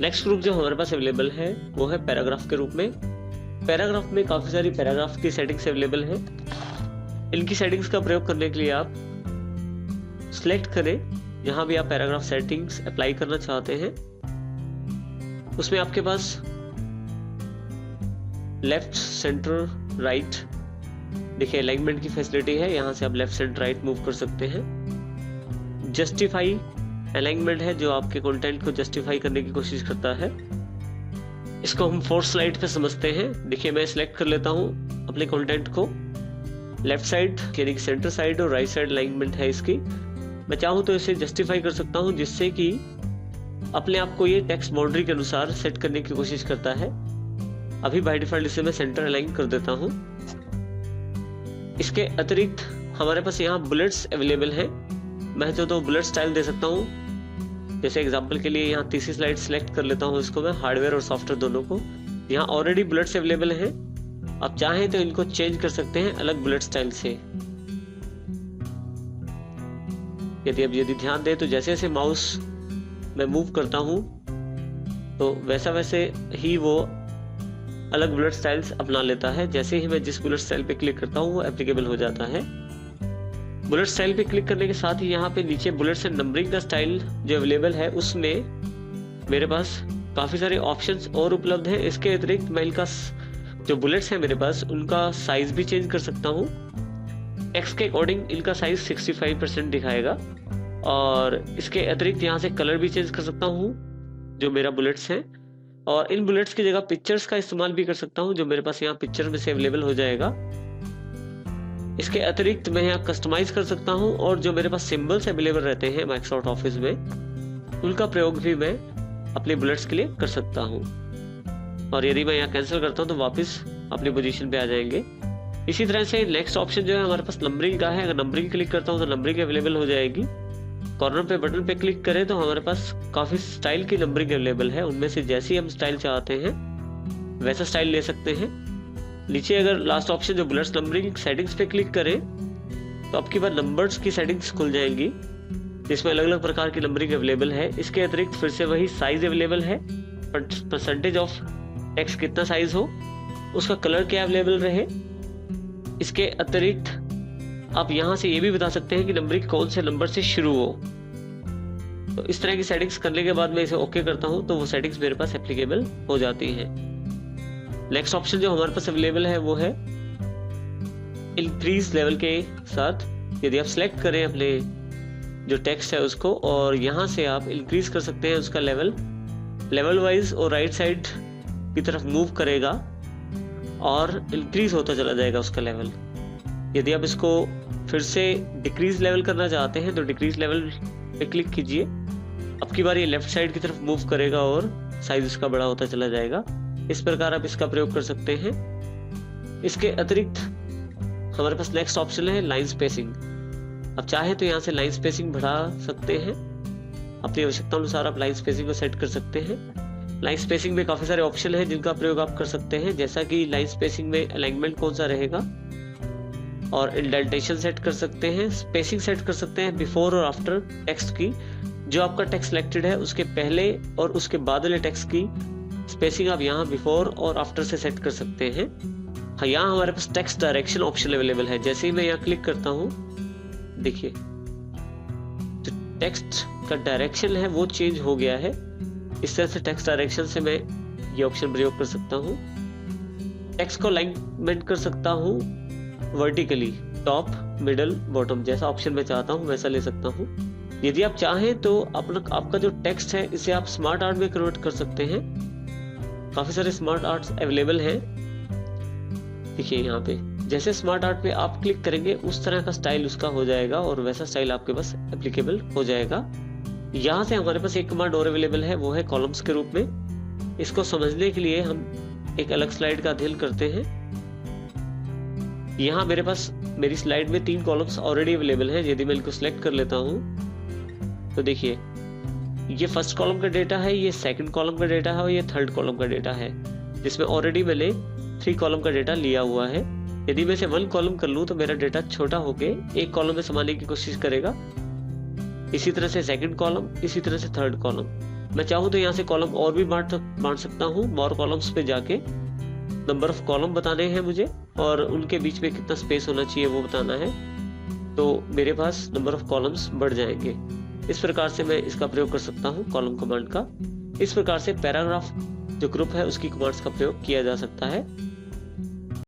Next group जो हमारे पास available है वो है पैराग्राफ के रूप में। पैराग्राफ में काफ़ी सारी पैराग्राफ की सेटिंग्स अवेलेबल है। इनकी सेटिंग्स का प्रयोग करने के लिए आप सिलेक्ट करें जहां भी आप पैराग्राफ सेटिंग्स अप्लाई करना चाहते हैं। उसमें आपके पास लेफ्ट, सेंटर, राइट, देखिए अलाइनमेंट की फैसिलिटी है। यहाँ से आप लेफ्ट, सेंटर, राइट मूव कर सकते हैं। जस्टिफाई अलाइनमेंट है जो आपके कंटेंट को जस्टिफाई करने की कोशिश करता है। इसको हम फोर्थ स्लाइड पे समझते हैं। देखिए मैं सिलेक्ट कर लेता हूँ अपने कंटेंट को। लेफ्ट साइड यानी कि सेंटर साइड और राइट साइड अलाइनमेंट है इसकी। मैं चाहूँ तो इसे जस्टिफाई कर सकता हूँ जिससे कि अपने आप को ये टेक्स्ट बाउंड्री के अनुसार सेट करने की कोशिश करता है। अभी बाय डिफॉल्ट इसे मैं सेंटर अलाइन कर देता हूँ। इसके अतिरिक्त हमारे पास यहाँ बुलेट्स अवेलेबल हैं। मैं तो बुलेट स्टाइल दे सकता हूँ। जैसे एग्जांपल के लिए यहाँ तीसरी स्लाइड सिलेक्ट कर लेता हूँ इसको मैं, हार्डवेयर और सॉफ्टवेयर दोनों को। यहाँ ऑलरेडी बुलेट्स अवेलेबल हैं। आप चाहें तो इनको चेंज कर सकते हैं अलग बुलेट स्टाइल से। यदि ध्यान दें तो जैसे जैसे माउस मैं मूव करता हूँ तो वैसे ही वो अलग बुलेट स्टाइल्स अपना लेता है। जैसे ही मैं जिस बुलेट स्टाइल पे क्लिक करता हूँ वो एप्लीकेबल हो जाता है। बुलेट स्टाइल पे क्लिक करने के साथ ही यहाँ पे नीचे बुलेट्स एंड नंबरिंग का स्टाइल जो अवेलेबल है उसमें मेरे पास काफ़ी सारे ऑप्शंस और उपलब्ध हैं। इसके अतिरिक्त मैं इनका जो बुलेट्स हैं मेरे पास उनका साइज भी चेंज कर सकता हूँ। टेक्स्ट के अकॉर्डिंग इनका साइज 65% दिखाएगा। और इसके अतिरिक्त यहाँ से कलर भी चेंज कर सकता हूँ जो मेरा बुलेट्स हैं। और इन बुलेट्स की जगह पिक्चर्स का इस्तेमाल भी कर सकता हूँ जो मेरे पास यहाँ पिक्चर में से अवेलेबल हो जाएगा। इसके अतिरिक्त मैं यहाँ कस्टमाइज कर सकता हूँ और जो मेरे पास सिंबल्स अवेलेबल रहते हैं माइक्रोसॉफ्ट ऑफिस में उनका प्रयोग भी मैं अपने बुलेट्स के लिए कर सकता हूँ। और यदि मैं यहाँ कैंसिल करता हूँ तो वापस अपनी पोजीशन पे आ जाएंगे। इसी तरह से नेक्स्ट ऑप्शन जो है हमारे पास नंबरिंग का है। अगर नंबरिंग क्लिक करता हूँ तो नंबरिंग अवेलेबल हो जाएगी। कॉर्नर पे बटन पे क्लिक करें तो हमारे पास काफ़ी स्टाइल की नंबरिंग अवेलेबल है। उनमें से जैसी हम स्टाइल चाहते हैं वैसा स्टाइल ले सकते हैं। नीचे अगर लास्ट ऑप्शन जो बुलेट्स नंबरिंग सेटिंग्स पे क्लिक करें तो आपके पास नंबर्स की सेटिंग्स खुल जाएंगी जिसमें अलग अलग प्रकार की नंबरिंग अवेलेबल है। इसके अतिरिक्त फिर से वही साइज अवेलेबल है, परसेंटेज ऑफ टेक्स्ट कितना साइज हो, उसका कलर क्या अवेलेबल रहे। इसके अतिरिक्त आप यहाँ से ये भी बता सकते हैं कि नंबरिंग कौन से नंबर से शुरू हो। तो इस तरह की सेटिंग्स करने के बाद मैं इसे ओके करता हूँ तो वो सेटिंग्स मेरे पास एप्लीकेबल हो जाती हैं। नेक्स्ट ऑप्शन जो हमारे पास अवेलेबल है वो है इंक्रीज लेवल के साथ। यदि आप सिलेक्ट करें अपने जो टेक्स्ट है उसको और यहाँ से आप इंक्रीज कर सकते हैं उसका लेवल वाइज और राइट साइड की तरफ मूव करेगा और इंक्रीज होता चला जाएगा उसका लेवल। यदि आप इसको फिर से डिक्रीज लेवल करना चाहते हैं तो डिक्रीज लेवल पे क्लिक कीजिए। अब की बार ये लेफ्ट साइड की तरफ मूव करेगा और साइज इसका बड़ा होता चला जाएगा। इस प्रकार आप इसका प्रयोग कर सकते हैं। इसके अतिरिक्त हमारे पास नेक्स्ट ऑप्शन है लाइन स्पेसिंग। आप चाहे तो यहाँ से लाइन स्पेसिंग बढ़ा सकते हैं। अपनी आवश्यकता अनुसार आप लाइन स्पेसिंग को सेट कर सकते हैं। लाइन स्पेसिंग में काफ़ी सारे ऑप्शन हैं जिनका प्रयोग आप कर सकते हैं, जैसा कि लाइन स्पेसिंग में अलाइनमेंट कौन सा रहेगा और इंडेंटेशन सेट कर सकते हैं, स्पेसिंग सेट कर सकते हैं बिफोर और आफ्टर टेक्स्ट की। जो आपका टेक्स्ट सिलेक्टेड है उसके पहले और उसके बाद वाले टेक्स्ट की स्पेसिंग आप यहाँ बिफोर और आफ्टर से सेट कर सकते हैं। हाँ, यहाँ हमारे पास टेक्स्ट डायरेक्शन ऑप्शन अवेलेबल है। जैसे ही मैं यहाँ क्लिक करता हूँ देखिए जो टेक्स्ट का डायरेक्शन है वो चेंज हो गया है। इस तरह से टेक्स्ट डायरेक्शन से मैं ये ऑप्शन प्रयोग कर सकता हूँ। टेक्स्ट को अलाइनमेंट कर सकता हूँ वर्टिकली, टॉप, मिडल, बॉटम, जैसा ऑप्शन मैं चाहता हूँ वैसा ले सकता हूँ। यदि आप चाहें तो आपका जो टेक्स्ट है इसे आप स्मार्ट आर्ट में कन्वर्ट कर सकते हैं। काफ़ी सारे स्मार्ट आर्ट्स अवेलेबल हैं। देखिए यहाँ पे जैसे स्मार्ट आर्ट पे आप क्लिक करेंगे उस तरह का स्टाइल उसका हो जाएगा और वैसा स्टाइल आपके पास एप्लीकेबल हो जाएगा। यहाँ से हमारे पास एक कमांड और अवेलेबल है, वो है कॉलम्स के रूप में। इसको समझने के लिए हम एक अलग स्लाइड का अध्ययन करते हैं। यहाँ मेरे पास मेरी स्लाइड में 3 कॉलम्स ऑलरेडी अवेलेबल हैं। यदि मैं इनको सिलेक्ट कर लेता हूँ तो देखिए ये फर्स्ट कॉलम का डेटा है, ये सेकंड कॉलम का डेटा है और ये थर्ड कॉलम का डेटा है, जिसमें ऑलरेडी मैंने 3 कॉलम का डेटा लिया हुआ है। यदि मैं इसे 1 कॉलम कर लूँ तो मेरा डेटा छोटा होके एक कॉलम में समाने की कोशिश करेगा। इसी तरह से सेकंड कॉलम, इसी तरह से थर्ड कॉलम। मैं चाहूँ तो यहाँ से कॉलम और भी बांट सकता हूँ। मोर कॉलम्स पे जाके नंबर ऑफ कॉलम बताने हैं मुझे और उनके बीच में कितना स्पेस होना चाहिए वो बताना है, तो मेरे पास नंबर ऑफ कॉलम्स बढ़ जाएंगे। इस प्रकार से मैं इसका प्रयोग कर सकता हूँ कॉलम कमांड का। इस प्रकार से पैराग्राफ जो ग्रुप है उसकी कमांड्स का प्रयोग किया जा सकता है।